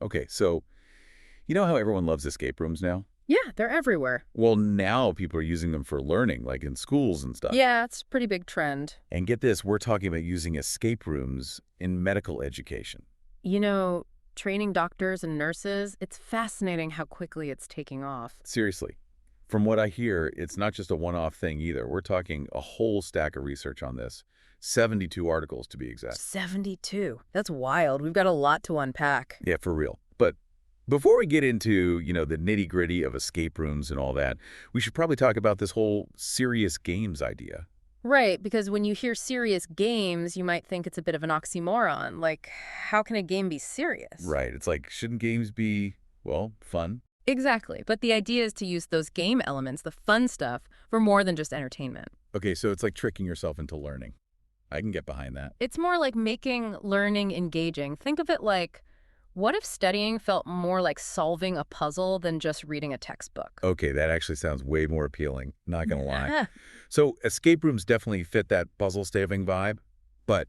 Okay, so you know how everyone loves escape rooms now? Yeah, they're everywhere. Well, now people are using them for learning, like in schools and stuff. Yeah, it's a pretty big trend. And get this, we're talking about using escape rooms in medical education. You know, training doctors and nurses, it's fascinating how quickly it's taking off. Seriously. From what I hear, it's not just a one-off thing either. We're talking a whole stack of research on this. 72 articles to be exact. 72. That's wild. We've got a lot to unpack. Yeah, for real. But before we get into, the nitty-gritty of escape rooms and all that, we should probably talk about this whole serious games idea. Right, because when you hear serious games, you might think it's a bit of an oxymoron. Like, how can a game be serious? Right. It's like, shouldn't games be, well, fun? Exactly. But the idea is to use those game elements, the fun stuff, for more than just entertainment. Okay, so it's like tricking yourself into learning. I can get behind that. It's more like making learning engaging. Think of it like, what if studying felt more like solving a puzzle than just reading a textbook? Okay, that actually sounds way more appealing, not gonna lie. So escape rooms definitely fit that puzzle-solving vibe, but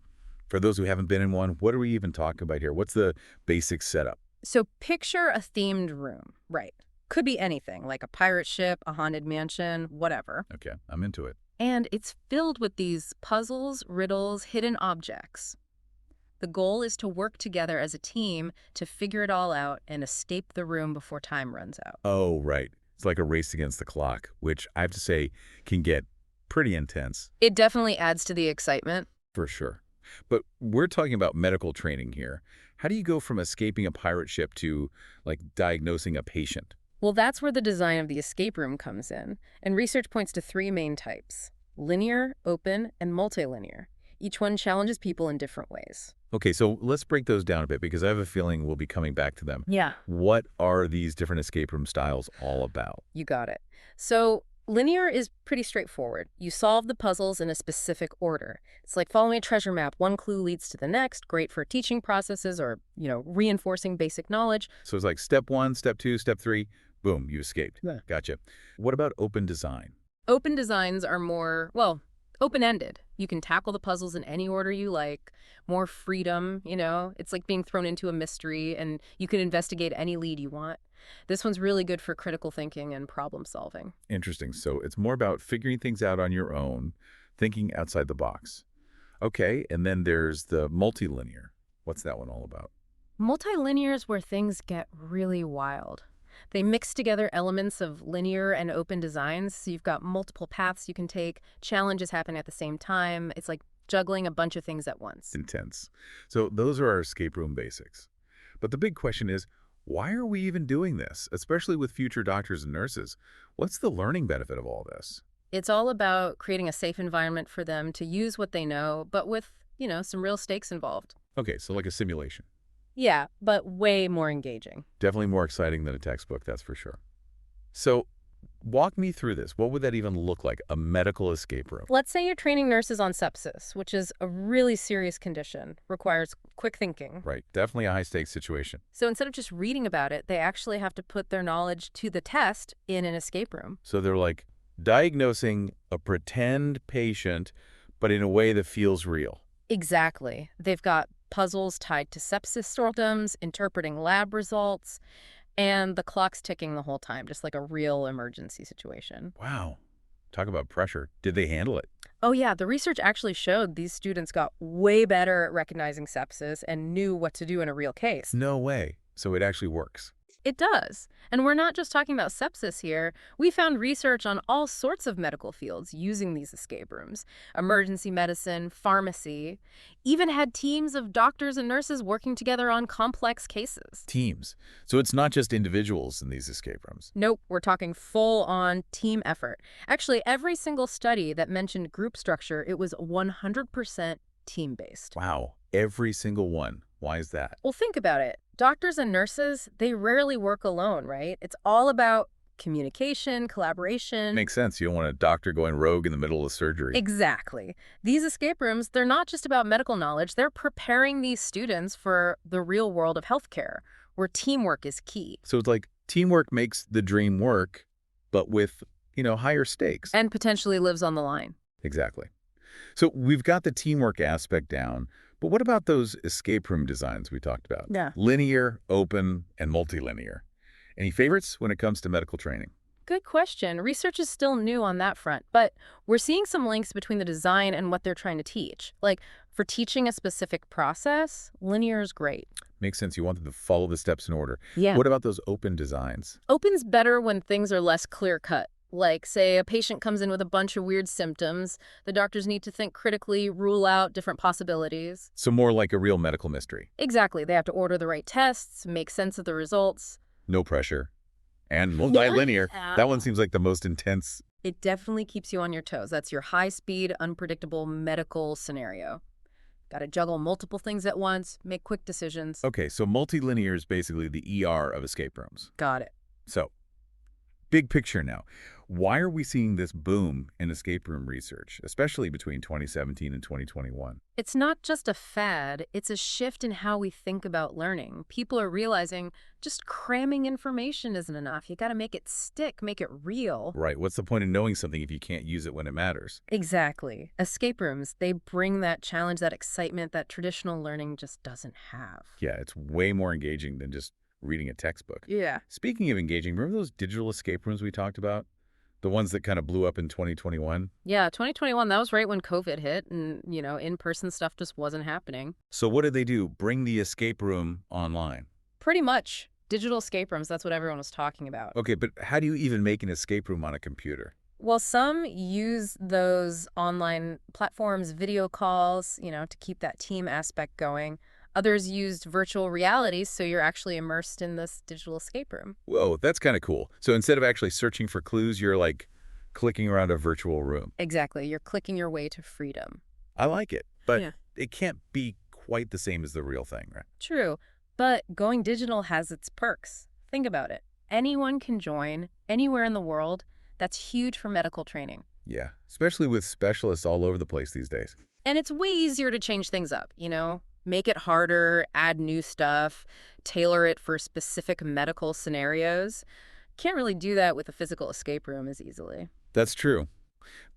for those who haven't been in one, what are we even talking about here? What's the basic setup? So picture a themed room, right? Could be anything, like a pirate ship, a haunted mansion, whatever. Okay, I'm into it. And it's filled with these puzzles, riddles, hidden objects. The goal is to work together as a team to figure it all out and escape the room before time runs out. Oh, right. It's like a race against the clock, which I have to say can get pretty intense, It definitely adds to the excitement. for sure. But we're talking about medical training here. How do you go from escaping a pirate ship to, like, diagnosing a patient? Well, that's where the design of the escape room comes in, and research points to three main types: linear, open, and multilinear. Each one challenges people in different ways. Okay, so let's break those down a bit because I have a feeling we'll be coming back to them. Yeah. What are these different escape room styles all about? You got it. So, linear is pretty straightforward. You solve the puzzles in a specific order. It's like following a treasure map. One clue leads to the next, great for teaching processes or, reinforcing basic knowledge. So it's like step one, step two, step three, boom, you escaped. Yeah. Gotcha. What about open design? Open designs are more, well, open-ended. You can tackle the puzzles in any order you like. More freedom, It's like being thrown into a mystery, and you can investigate any lead you want. This one's really good for critical thinking and problem solving. Interesting. So it's more about figuring things out on your own, thinking outside the box. Okay, and then there's the multilinear. What's that one all about? Multilinear is where things get really wild. They mix together elements of linear and open designs, so you've got multiple paths you can take, challenges happen at the same time. It's like juggling a bunch of things at once. Intense. So those are our escape room basics. But the big question is, why are we even doing this, especially with future doctors and nurses? What's the learning benefit of all this? It's all about creating a safe environment for them to use what they know, but with, some real stakes involved. Okay, so like a simulation. Yeah, but way more engaging. Definitely more exciting than a textbook, that's for sure. So walk me through this. What would that even look like, a medical escape room? Let's say you're training nurses on sepsis, which is a really serious condition, requires quick thinking. Right, definitely a high-stakes situation. So instead of just reading about it, they actually have to put their knowledge to the test in an escape room. So they're like diagnosing a pretend patient, but in a way that feels real. Exactly. They've got puzzles tied to sepsis symptoms, interpreting lab results, and the clock's ticking the whole time, just like a real emergency situation. Wow. Talk about pressure. Did they handle it? Oh yeah, the research actually showed these students got way better at recognizing sepsis and knew what to do in a real case. No way. So it actually works. It does. And we're not just talking about sepsis here. We found research on all sorts of medical fields using these escape rooms. Emergency medicine, pharmacy, even had teams of doctors and nurses working together on complex cases. Teams. So it's not just individuals in these escape rooms. Nope, we're talking full-on team effort. Actually, every single study that mentioned group structure, it was 100% team-based. Wow. Every single one. Why is that? Well, think about it. Doctors and nurses, they rarely work alone, right? It's all about communication, collaboration. Makes sense. You don't want a doctor going rogue in the middle of surgery. Exactly. These escape rooms, they're not just about medical knowledge. They're preparing these students for the real world of healthcare, where teamwork is key. So it's like teamwork makes the dream work, but with, higher stakes. And potentially lives on the line. Exactly. So we've got the teamwork aspect down, But what about those escape room designs we talked about? Yeah. Linear, open, and multilinear. Any favorites when it comes to medical training? Good question. Research is still new on that front, but we're seeing some links between the design and what they're trying to teach. Like, for teaching a specific process, linear is great. Makes sense. You want them to follow the steps in order. Yeah. What about those open designs? Open's better when things are less clear-cut. Like, say, a patient comes in with a bunch of weird symptoms. The doctors need to think critically, rule out different possibilities. So more like a real medical mystery. Exactly. They have to order the right tests, make sense of the results. No pressure. And multilinear. Yeah. That one seems like the most intense. It definitely keeps you on your toes. That's your high-speed, unpredictable medical scenario. Got to juggle multiple things at once, make quick decisions. Okay, so multilinear is basically the ER of escape rooms. Got it. So, big picture now. Why are we seeing this boom in escape room research, especially between 2017 and 2021? It's not just a fad, it's a shift in how we think about learning. People are realizing just cramming information isn't enough. You got to make it stick, make it real. Right, what's the point of knowing something if you can't use it when it matters? Exactly. Escape rooms, they bring that challenge, that excitement that traditional learning just doesn't have. Yeah, it's way more engaging than just reading a textbook. Yeah. Speaking of engaging, remember those digital escape rooms we talked about? The ones that kind of blew up in 2021? Yeah, 2021, that was right when COVID hit and, in-person stuff just wasn't happening. So what did they do? Bring the escape room online. Pretty much. Digital escape rooms, that's what everyone was talking about. Okay, but how do you even make an escape room on a computer? Well, some use those online platforms, video calls, to keep that team aspect going. Others used virtual reality, so you're actually immersed in this digital escape room. Whoa, that's kind of cool. So instead of actually searching for clues, you're like clicking around a virtual room. Exactly. You're clicking your way to freedom. I like it, but Yeah. it can't be quite the same as the real thing, right? True. But going digital has its perks. Think about it. Anyone can join anywhere in the world. That's huge for medical training. Yeah, especially with specialists all over the place these days. And it's way easier to change things up, Make it harder, add new stuff, tailor it for specific medical scenarios. Can't really do that with a physical escape room as easily. That's true.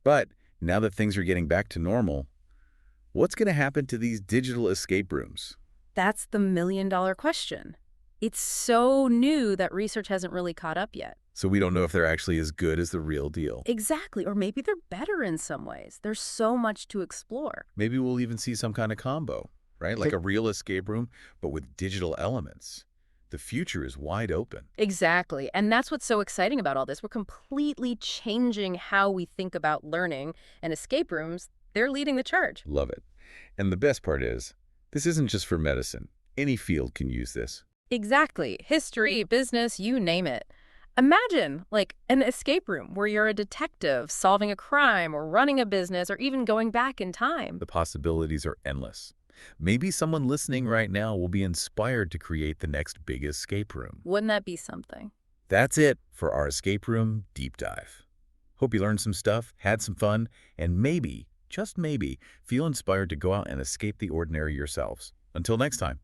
But now that things are getting back to normal, what's going to happen to these digital escape rooms? That's the million-dollar question. It's so new that research hasn't really caught up yet. So we don't know if they're actually as good as the real deal. Exactly, or maybe they're better in some ways. There's so much to explore. Maybe we'll even see some kind of combo, right? Like a real escape room, but with digital elements. The future is wide open. Exactly, and that's what's so exciting about all this. We're completely changing how we think about learning, and escape rooms, they're leading the charge. Love it. And the best part is, this isn't just for medicine. Any field can use this. Exactly. History, business, you name it. Imagine, like, an escape room where you're a detective solving a crime or running a business or even going back in time. The possibilities are endless. Maybe someone listening right now will be inspired to create the next big escape room. Wouldn't that be something? That's it for our escape room deep dive. Hope you learned some stuff, had some fun, and maybe, just maybe, feel inspired to go out and escape the ordinary yourselves. Until next time.